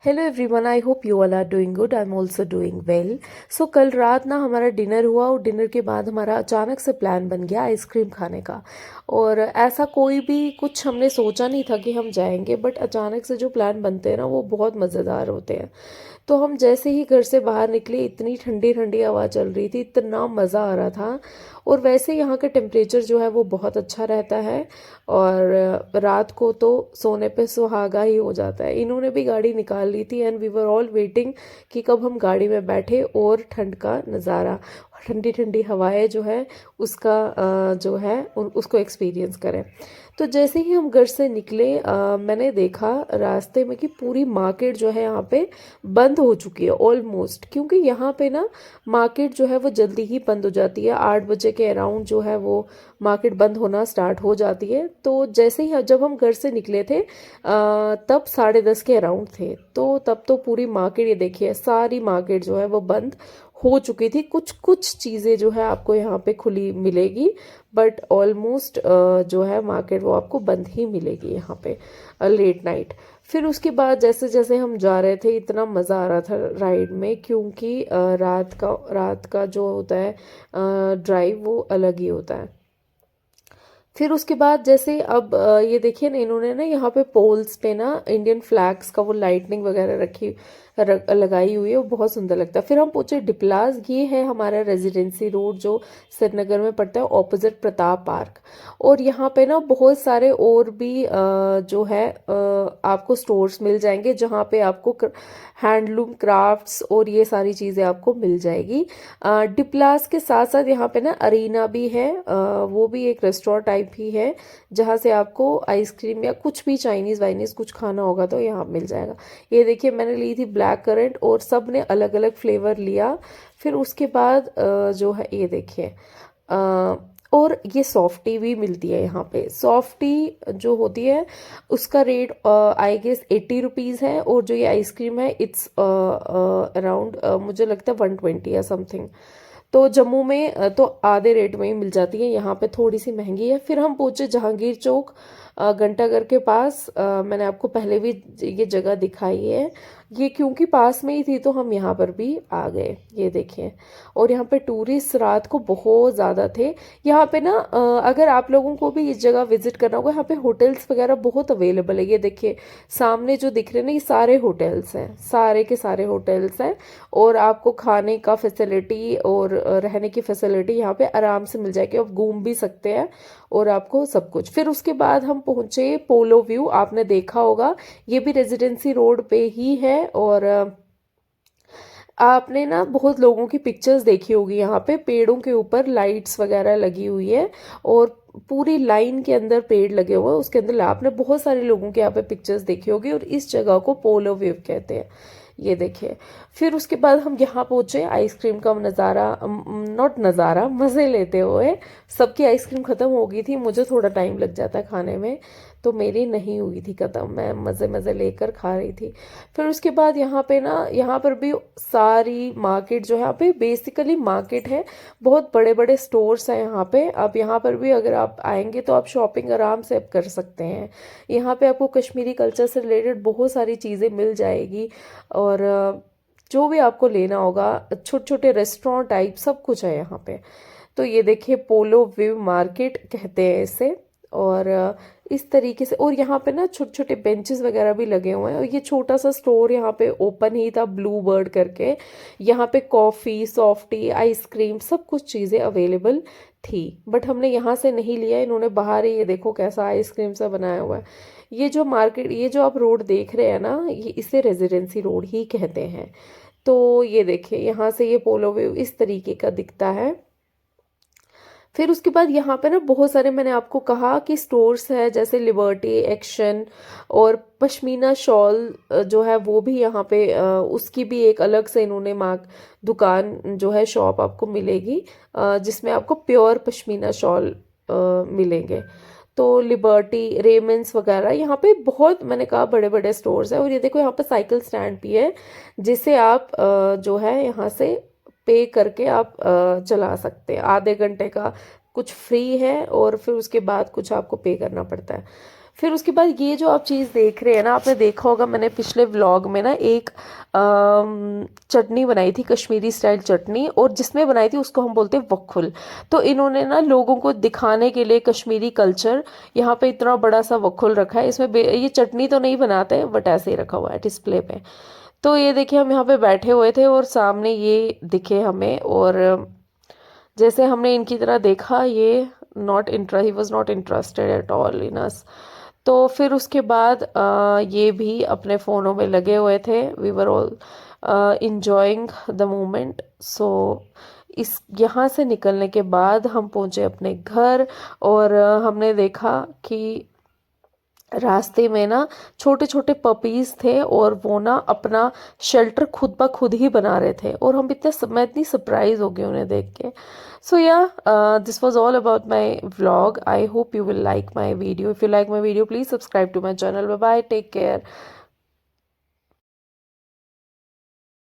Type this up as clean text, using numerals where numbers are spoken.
Hello everyone, I hope you all are doing good. I am also doing well. So कल रात ना हमारा dinner हुआ और डिनर के बाद हमारा अचानक से प्लान बन गया आइसक्रीम खाने का। और ऐसा कोई भी कुछ हमने सोचा नहीं था कि हम जाएंगे, बट अचानक से जो प्लान बनते हैं ना वो बहुत मज़ेदार होते हैं। तो हम जैसे ही घर से बाहर निकले, इतनी ठंडी ठंडी हवा चल रही थी, इतना मज़ा आ रहा था। और वैसे यहाँ का टेम्परेचर जो है वो बहुत अच्छा रहता है। और रात को तो सोने पे सुहागा ही हो जाता है। इन्होंने भी गाड़ी निकाल ली थी and we were all waiting कि कब हम गाड़ी में बैठे और ठंड का नज़ारा, ठंडी ठंडी हवाएं जो है उसका जो है उसको एक्सपीरियंस करें। तो जैसे ही हम घर से निकले, मैंने देखा रास्ते में कि पूरी मार्केट जो है यहाँ पे बंद हो चुकी है ऑलमोस्ट। क्योंकि यहाँ पे ना मार्केट जो है वो जल्दी ही बंद हो जाती है, 8 बजे के अराउंड जो है वो मार्केट बंद होना स्टार्ट हो जाती है। तो जैसे ही जब हम घर से निकले थे तब 10:30 के अराउंड थे। तो तब तो पूरी मार्केट, ये देखिए सारी मार्केट जो है वो बंद हो चुकी थी। कुछ कुछ चीज़ें जो है आपको यहाँ पे खुली मिलेगी, बट ऑलमोस्ट जो है मार्केट वो आपको बंद ही मिलेगी यहाँ पे लेट नाइट। फिर उसके बाद जैसे जैसे हम जा रहे थे, इतना मज़ा आ रहा था राइड में, क्योंकि रात का जो होता है ड्राइव वो अलग ही होता है। फिर उसके बाद जैसे अब ये देखिए ना, इन्होंने ना यहाँ पे पोल्स पे ना इंडियन फ्लैग्स का वो लाइटनिंग वगैरह लगाई हुई है, वो बहुत सुंदर लगता है। फिर हम पहुंचे डिपलास। ये है हमारा रेजिडेंसी रोड जो श्रीनगर में पड़ता है, ऑपोजिट प्रताप पार्क। और यहाँ पे ना बहुत सारे और भी जो है आपको स्टोर्स मिल जाएंगे, जहाँ पे आपको हैंडलूम क्राफ्ट्स और ये सारी चीज़ें आपको मिल जाएगी। डिपलास के साथ साथ यहाँ पे ना अरीना भी है, वो भी एक रेस्टोरेंट टाइप ही है, जहाँ से आपको आइसक्रीम या कुछ भी चाइनीज़ वाइनीज़ कुछ खाना होगा तो यहाँ मिल जाएगा। ये देखिए मैंने ली थी ब्लैक करंट, और सब ने अलग अलग फ्लेवर लिया। फिर उसके बाद जो है ये देखिए, और ये सॉफ्टी भी मिलती है यहाँ पे। सॉफ्टी जो होती है उसका रेट आई गेस 80 रुपीज़ है, और जो ये आइसक्रीम है इट्स अराउंड मुझे लगता है 120 या समथिंग। तो जम्मू में तो आधे रेट में ही मिल जाती है, यहाँ पे थोड़ी सी महंगी है। फिर हम पहुंचे जहांगीर चौक घंटाघर के पास। मैंने आपको पहले भी ये जगह दिखाई है, ये क्योंकि पास में ही थी तो हम यहाँ पर भी आ गए, ये देखिए। और यहाँ पे टूरिस्ट रात को बहुत ज़्यादा थे। यहाँ पे ना अगर आप लोगों को भी इस जगह विजिट करना होगा, यहाँ पे होटल्स वगैरह बहुत अवेलेबल है। ये देखिए सामने जो दिख रहे हैं ना, ये सारे होटल्स हैं, सारे के सारे होटल्स हैं। और आपको खाने का फैसिलिटी और रहने की फैसिलिटी यहाँ पे आराम से मिल जाएगी, आप घूम भी सकते हैं और आपको सब कुछ। फिर उसके बाद हम पहुंचे पोलो व्यू, आपने देखा होगा, ये भी रेजिडेंसी रोड पे ही है। और आपने ना बहुत लोगों की पिक्चर्स देखी होगी, यहाँ पे पेड़ों के ऊपर लाइट्स वगैरह लगी हुई है, और पूरी लाइन के अंदर पेड़ लगे हुए हैं, उसके अंदर आपने बहुत सारे लोगों के यहाँ पे पिक्चर्स देखी होगी। और इस जगह को पोलो व्यू कहते हैं, ये देखिए। फिर उसके बाद हम यहाँ पहुंचे, आइसक्रीम का नज़ारा, नॉट नज़ारा, मज़े लेते हुए। सबकी आइसक्रीम ख़त्म हो गई थी, मुझे थोड़ा टाइम लग जाता है खाने में, तो मेरी नहीं हुई थी ख़त्म, मैं मज़े मज़े लेकर खा रही थी। फिर उसके बाद यहाँ पे ना, यहाँ पर भी सारी मार्केट जो है, यहाँ पे बेसिकली मार्केट है, बहुत बड़े बड़े स्टोर्स हैं यहाँ पे। अब यहाँ पर भी अगर आप आएंगे तो आप शॉपिंग आराम से कर सकते हैं। यहाँ पे आपको कश्मीरी कल्चर से रिलेटेड बहुत सारी चीज़ें मिल जाएगी, और जो भी आपको लेना होगा, छोटे छोटे रेस्टोरेंट टाइप सब कुछ है यहाँ पे। तो ये देखिए पोलो व्यू मार्केट कहते हैं इसे। और इस तरीके से, और यहाँ पे ना छोटे छोटे बेंचेस वगैरह भी लगे हुए हैं। और ये छोटा सा स्टोर यहाँ पे ओपन ही था, ब्लू बर्ड करके। यहाँ पे कॉफ़ी, सॉफ्टी, आइसक्रीम सब कुछ चीज़ें अवेलेबल थी, बट हमने यहाँ से नहीं लिया। इन्होंने बाहर ही, ये देखो कैसा आइसक्रीम सा बनाया हुआ है। ये जो मार्केट, ये जो आप रोड देख रहे हैं ना, ये इसे रेजिडेंसी रोड ही कहते हैं। तो ये देखिए यहाँ से ये पोलो व्यू इस तरीके का दिखता है। फिर उसके बाद यहाँ पे ना बहुत सारे, मैंने आपको कहा कि स्टोर्स है, जैसे लिबर्टी, एक्शन, और पश्मीना शॉल जो है वो भी यहाँ पे उसकी भी एक अलग से इन्होंने दुकान जो है, शॉप आपको मिलेगी, जिसमें आपको प्योर पश्मीना शॉल मिलेंगे। तो लिबर्टी, रेमंड्स वगैरह यहाँ पे बहुत, मैंने कहा बड़े बड़े स्टोर्स है। और ये देखो यहाँ पे साइकिल स्टैंड भी है, जिसे आप जो है यहाँ से पे करके आप चला सकते हैं। आधे घंटे का कुछ फ्री है, और फिर उसके बाद कुछ आपको पे करना पड़ता है। फिर उसके बाद ये जो आप चीज़ देख रहे हैं ना, आपने देखा होगा मैंने पिछले व्लॉग में ना एक चटनी बनाई थी, कश्मीरी स्टाइल चटनी, और जिसमें बनाई थी उसको हम बोलते हैं वक्खुल। तो इन्होंने ना लोगों को दिखाने के लिए कश्मीरी कल्चर, यहाँ पे इतना बड़ा सा वक्खुल रखा है, इसमें ये चटनी तो नहीं बनाते बट ऐसे ही रखा हुआ है डिस्प्ले पे। तो ये देखिए हम यहाँ पे बैठे हुए थे और सामने ये दिखे हमें, और जैसे हमने इनकी तरह देखा, ये not inter he was not interested at all in us. तो फिर उसके बाद ये भी अपने फ़ोनों में लगे हुए थे। We were all enjoying the moment. So इस यहाँ से निकलने के बाद हम पहुँचे अपने घर, और हमने देखा कि रास्ते में ना छोटे छोटे पपीज थे, और वो ना अपना शेल्टर खुद ब खुद ही बना रहे थे, और मैं इतनी सरप्राइज हो गई उन्हें देख के। सो या this was all about my vlog. I hope you will like my video. If you like my video please subscribe to my channel. Bye bye, take care.